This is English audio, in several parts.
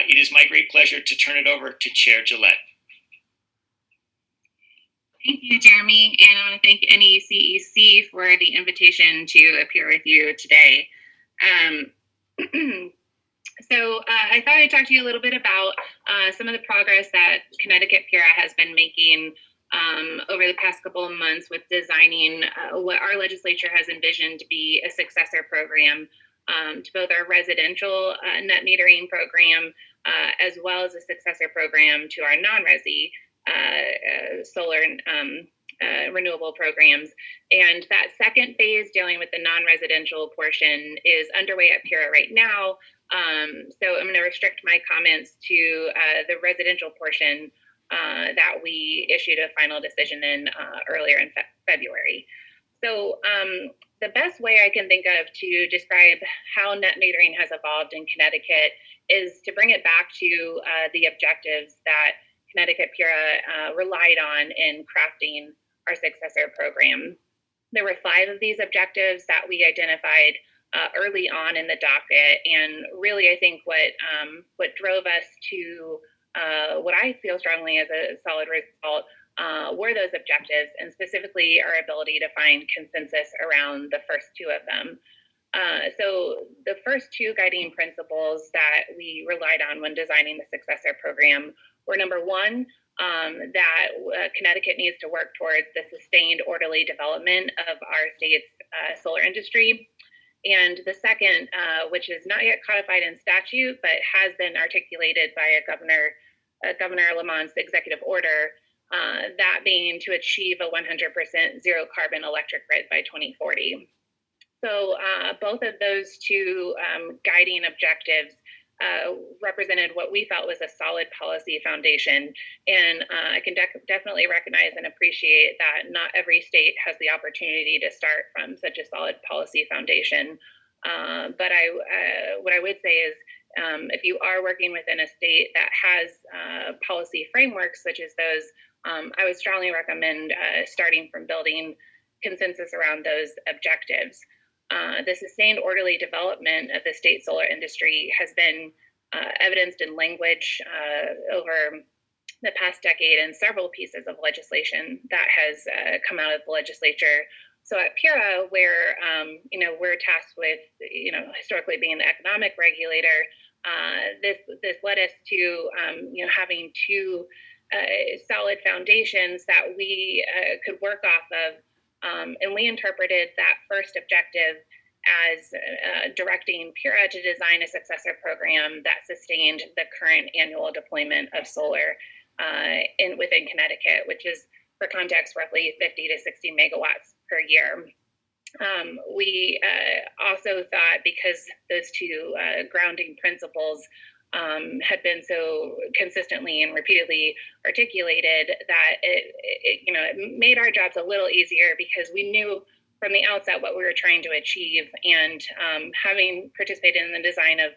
It is my great pleasure to turn it over to Chair Gillett. Thank you, Jeremy, and I want to thank NECEC for the invitation to appear with you today. I thought I'd talk to you a little bit about some of the progress that Connecticut PURA has been making over the past couple of months with designing what our legislature has envisioned to be a successor program to both our residential net metering program as well as a successor program to our non-resi solar renewable programs. And that second phase dealing with the non-residential portion is underway at PURA right now. So I'm going to restrict my comments to the residential portion that we issued a final decision in earlier in February. So the best way I can think of to describe how net metering has evolved in Connecticut is to bring it back to the objectives that Connecticut PURA relied on in crafting our successor program. There were 5 of these objectives that we identified early on in the docket, and really I think what drove us to what I feel strongly as a solid result were those objectives, and specifically our ability to find consensus around the first 2 of them. So the first 2 guiding principles that we relied on when designing the successor program were, number 1, that Connecticut needs to work towards the sustained orderly development of our state's solar industry. And the second, which is not yet codified in statute, but has been articulated by Governor Lamont's executive order, that being to achieve a 100% zero carbon electric grid by 2040. So both of those 2 guiding objectives represented what we felt was a solid policy foundation. And I can definitely recognize and appreciate that not every state has the opportunity to start from such a solid policy foundation. But what I would say is if you are working within a state that has policy frameworks such as those, I would strongly recommend starting from building consensus around those objectives. The sustained orderly development of the state solar industry has been evidenced in language over the past decade in several pieces of legislation that has come out of the legislature. So at PURA, where we're tasked with historically being the economic regulator, this led us to having 2 solid foundations that we could work off of. And we interpreted that first objective as directing PURA to design a successor program that sustained the current annual deployment of solar within Connecticut, which is, for context, roughly 50 to 60 megawatts per year. We also thought, because those 2 grounding principles had been so consistently and repeatedly articulated, that it made our jobs a little easier, because we knew from the outset what we were trying to achieve. And having participated in the design of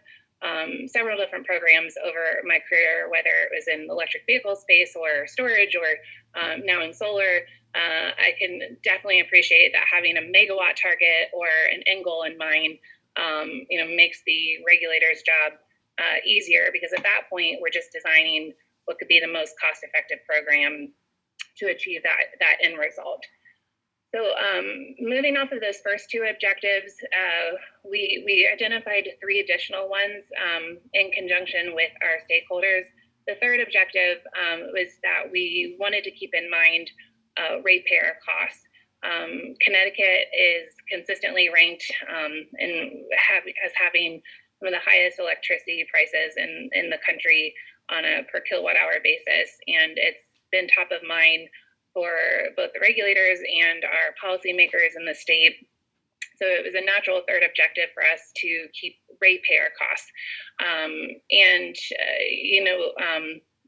several different programs over my career, whether it was in electric vehicle space or storage or now in solar, I can definitely appreciate that having a megawatt target or an end goal in mind makes the regulator's job easier, because at that point we're just designing what could be the most cost-effective program to achieve that end result. So moving off of those first 2 objectives, we identified 3 additional ones in conjunction with our stakeholders. The third objective was that we wanted to keep in mind ratepayer costs. Connecticut is consistently ranked as having some of the highest electricity prices in the country on a per kilowatt hour basis, and it's been top of mind for both the regulators and our policymakers in the state. So it was a natural third objective for us to keep ratepayer costs.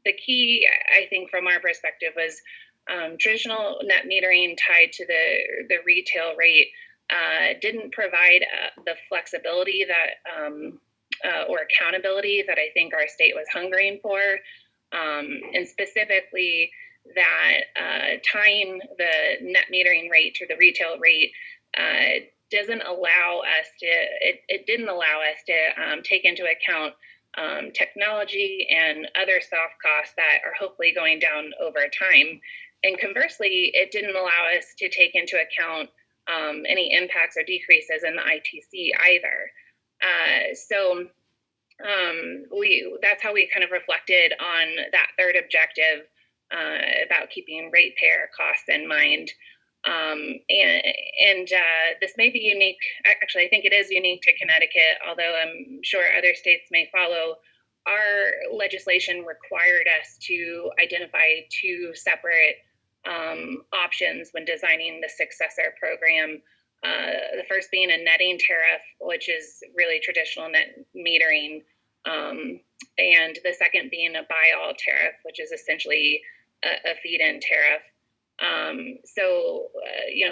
The key, I think, from our perspective was traditional net metering tied to the retail rate didn't provide the flexibility that or accountability that I think our state was hungering for, and specifically that tying the net metering rate to the retail rate didn't allow us to take into account technology and other soft costs that are hopefully going down over time. And conversely, it didn't allow us to take into account any impacts or decreases in the ITC either. That's how we kind of reflected on that third objective about keeping ratepayer costs in mind. This may be unique. Actually, I think it is unique to Connecticut, although I'm sure other states may follow. Our legislation required us to identify two separate options when designing the successor program. The first being a netting tariff, which is really traditional net metering, and the second being a buy-all tariff, which is essentially a feed-in tariff.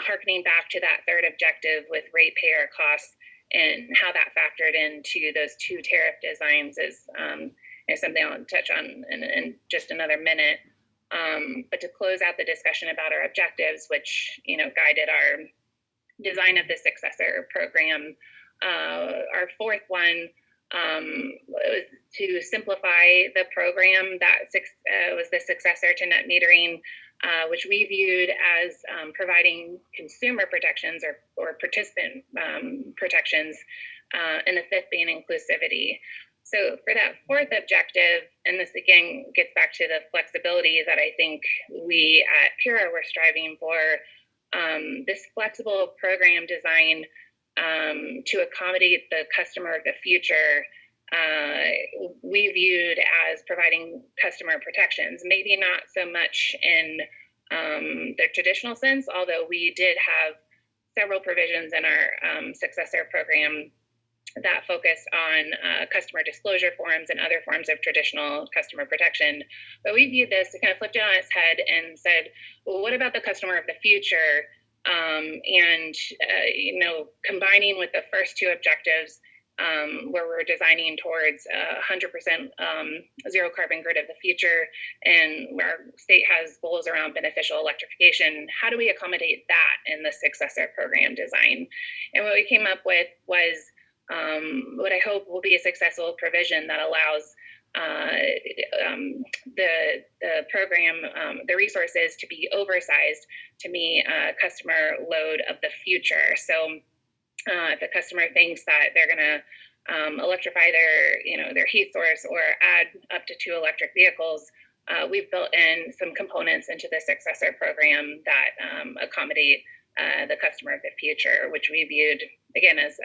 Harkening back to that third objective with ratepayer costs and how that factored into those two tariff designs is something I'll touch on in just another minute. But to close out the discussion about our objectives, which guided our design of the successor program, our fourth one was to simplify the program that was the successor to net metering, which we viewed as providing consumer protections or participant protections, and the fifth being inclusivity. So for that fourth objective, and this again gets back to the flexibility that I think we at PURA were striving for, this flexible program design to accommodate the customer of the future, we viewed as providing customer protections, maybe not so much in the traditional sense, although we did have several provisions in our successor program that focused on customer disclosure forms and other forms of traditional customer protection. But we viewed this, kind of flipped it on its head and said, well, what about the customer of the future? Combining with the first two objectives, where we're designing towards 100% zero carbon grid of the future, and where our state has goals around beneficial electrification, how do we accommodate that in the successor program design? And what we came up with was what I hope will be a successful provision that allows the program, the resources to be oversized to meet customer load of the future. So if a customer thinks that they're going to electrify their heat source or add up to 2 electric vehicles, we've built in some components into the successor program that accommodate the customer of the future, which we viewed again as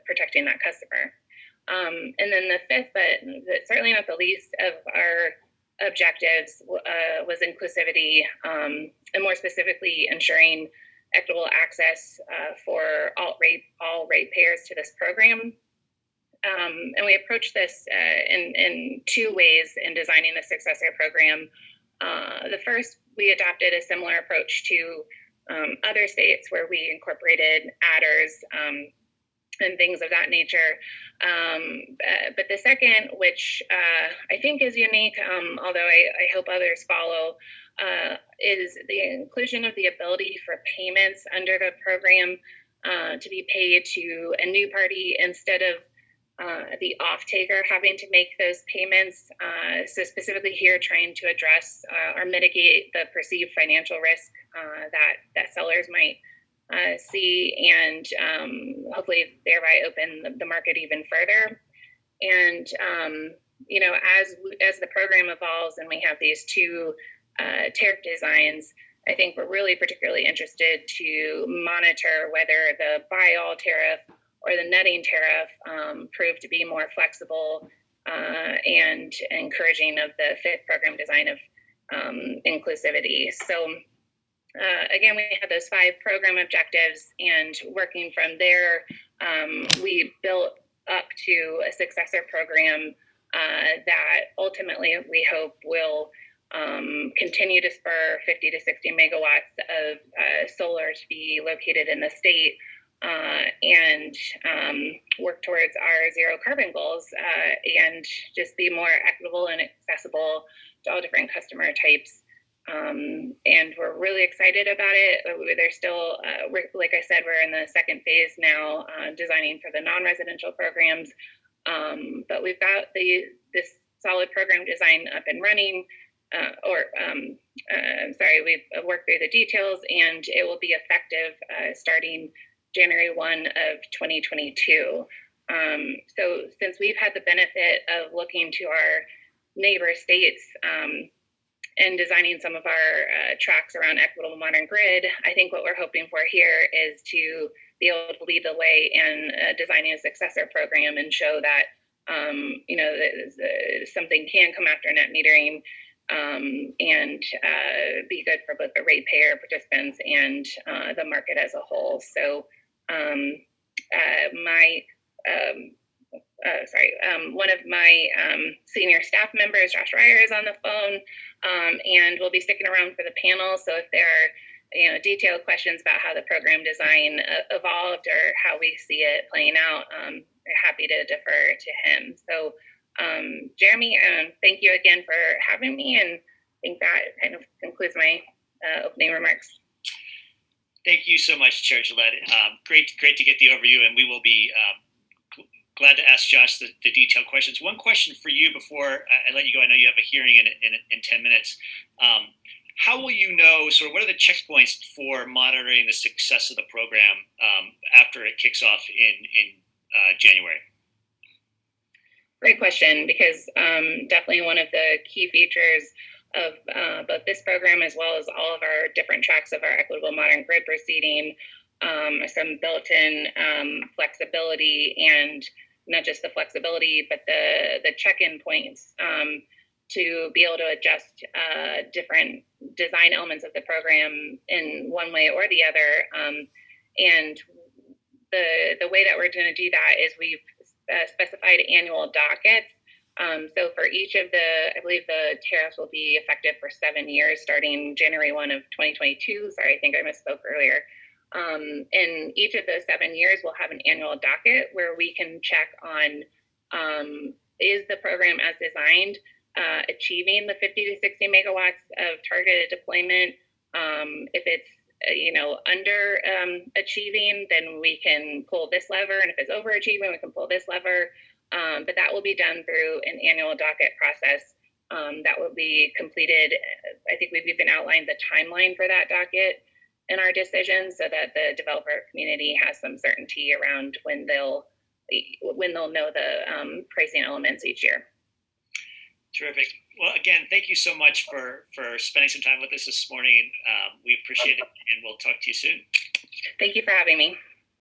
protecting that customer. And then the fifth, but certainly not the least of our objectives, was inclusivity, and more specifically ensuring equitable access for all ratepayers to this program. And we approached this in two ways in designing the successor program. The first, we adopted a similar approach to other states where we incorporated adders and things of that nature. But the second, which I think is unique, although I hope others follow, is the inclusion of the ability for payments under the program to be paid to a new party instead of the off-taker having to make those payments. So specifically here, trying to address or mitigate the perceived financial risk that sellers might see, and hopefully thereby open the market even further. And as the program evolves and we have these two tariff designs, I think we're really particularly interested to monitor whether the buy-all tariff or the netting tariff prove to be more flexible and encouraging of the fifth program design of inclusivity. So again, we have those 5 program objectives, and working from there, we built up to a successor program that ultimately we hope will continue to spur 50 to 60 megawatts of solar to be located in the state, and work towards our zero carbon goals, and just be more equitable and accessible to all different customer types. And we're really excited about it. There's still, like I said, we're in the second phase now, designing for the non-residential programs. But we've got this solid program design up and running. We've worked through the details, and it will be effective starting January 1 of 2022. So since we've had the benefit of looking to our neighbor states and designing some of our tracks around equitable modern grid, I think what we're hoping for here is to be able to lead the way in designing a successor program and show that something can come after net metering and be good for both the ratepayer participants and the market as a whole. So one of my senior staff members, Josh Ryer, is on the phone, and we'll be sticking around for the panel. So if there are detailed questions about how the program design evolved or how we see it playing out, we're happy to defer to him. So Jeremy, thank you again for having me, and I think that kind of concludes my opening remarks. Thank you so much, Chair Gillett. Great to get the overview, and we will be glad to ask Josh the detailed questions. One question for you before I let you go. I know you have a hearing in 10 minutes. How will you know, sort of, what are the checkpoints for monitoring the success of the program after it kicks off in January? Great question, because definitely one of the key features of both this program as well as all of our different tracks of our equitable modern grid proceeding, some built-in flexibility, and not just the flexibility, but the check-in points to be able to adjust different design elements of the program in one way or the other. And the way that we're going to do that is we've specified annual dockets. So for each of I believe the tariffs will be effective for 7 years, starting January 1 of 2022. Sorry, I think I misspoke earlier. In each of those 7 years, we'll have an annual docket where we can check on, is the program as designed achieving the 50 to 60 megawatts of targeted deployment? If it's under achieving, then we can pull this lever, and if it's overachieving, we can pull this lever. But that will be done through an annual docket process that will be completed. I think we've even outlined the timeline for that docket in our decision, so that the developer community has some certainty around when they'll know the pricing elements each year. Terrific. Well, again, thank you so much for spending some time with us this morning. We appreciate it, and we'll talk to you soon. Thank you for having me.